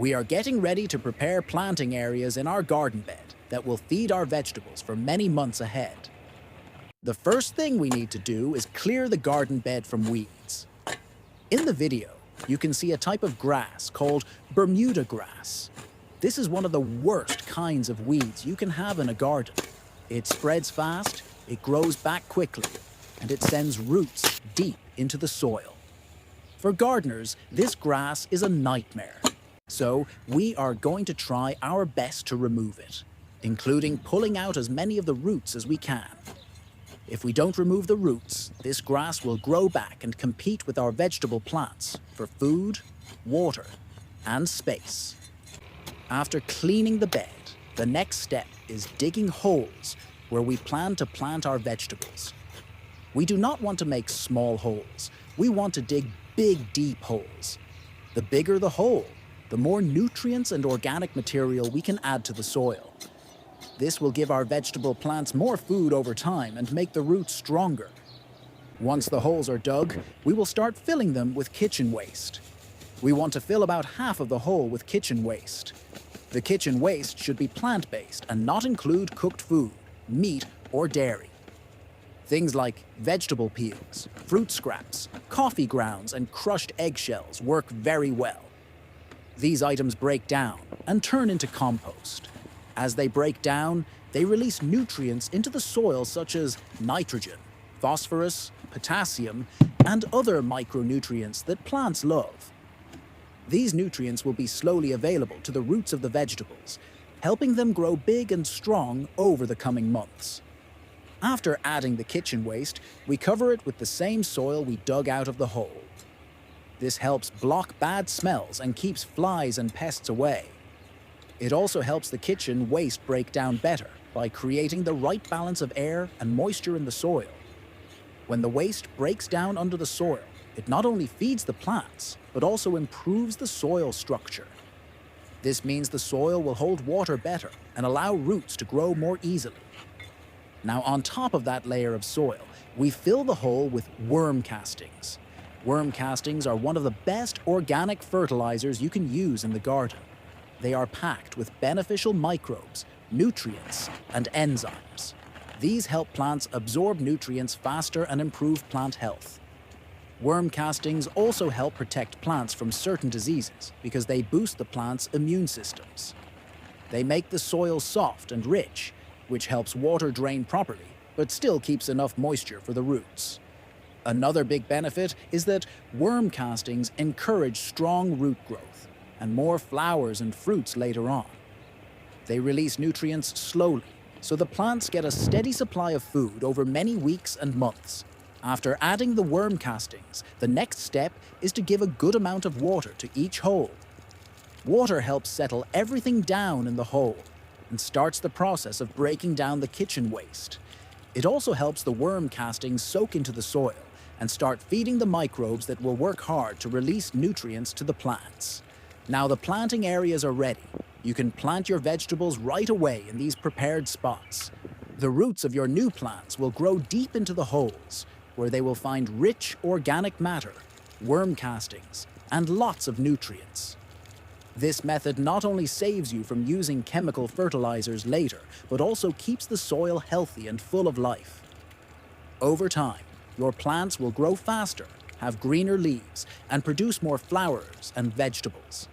We are getting ready to prepare planting areas in our garden bed that will feed our vegetables for many months ahead. The first thing we need to do is clear the garden bed from weeds. In the video, you can see a type of grass called Bermuda grass. This is one of the worst kinds of weeds you can have in a garden. It spreads fast, it grows back quickly, and it sends roots deep into the soil. For gardeners, this grass is a nightmare. So we are going to try our best to remove it, including pulling out as many of the roots as we can. If we don't remove the roots, this grass will grow back and compete with our vegetable plants for food, water, and space. After cleaning the bed, the next step is digging holes where we plan to plant our vegetables. We do not want to make small holes. We want to dig big, deep holes. The bigger the hole, the more nutrients and organic material we can add to the soil. This will give our vegetable plants more food over time and make the roots stronger. Once the holes are dug, we will start filling them with kitchen waste. We want to fill about half of the hole with kitchen waste. The kitchen waste should be plant-based and not include cooked food, meat, or dairy. Things like vegetable peels, fruit scraps, coffee grounds, and crushed eggshells work very well. These items break down and turn into compost. As they break down, they release nutrients into the soil such as nitrogen, phosphorus, potassium, and other micronutrients that plants love. These nutrients will be slowly available to the roots of the vegetables, helping them grow big and strong over the coming months. After adding the kitchen waste, we cover it with the same soil we dug out of the hole. This helps block bad smells and keeps flies and pests away. It also helps the kitchen waste break down better by creating the right balance of air and moisture in the soil. When the waste breaks down under the soil, it not only feeds the plants, but also improves the soil structure. This means the soil will hold water better and allow roots to grow more easily. Now, on top of that layer of soil, we fill the hole with worm castings. Worm castings are one of the best organic fertilizers you can use in the garden. They are packed with beneficial microbes, nutrients, and enzymes. These help plants absorb nutrients faster and improve plant health. Worm castings also help protect plants from certain diseases because they boost the plant's immune systems. They make the soil soft and rich, which helps water drain properly, but still keeps enough moisture for the roots. Another big benefit is that worm castings encourage strong root growth and more flowers and fruits later on. They release nutrients slowly, so the plants get a steady supply of food over many weeks and months. After adding the worm castings, the next step is to give a good amount of water to each hole. Water helps settle everything down in the hole and starts the process of breaking down the kitchen waste. It also helps the worm castings soak into the soil and start feeding the microbes that will work hard to release nutrients to the plants. Now the planting areas are ready. You can plant your vegetables right away in these prepared spots. The roots of your new plants will grow deep into the holes, where they will find rich organic matter, worm castings, and lots of nutrients. This method not only saves you from using chemical fertilizers later, but also keeps the soil healthy and full of life. Over time, your plants will grow faster, have greener leaves, and produce more flowers and vegetables.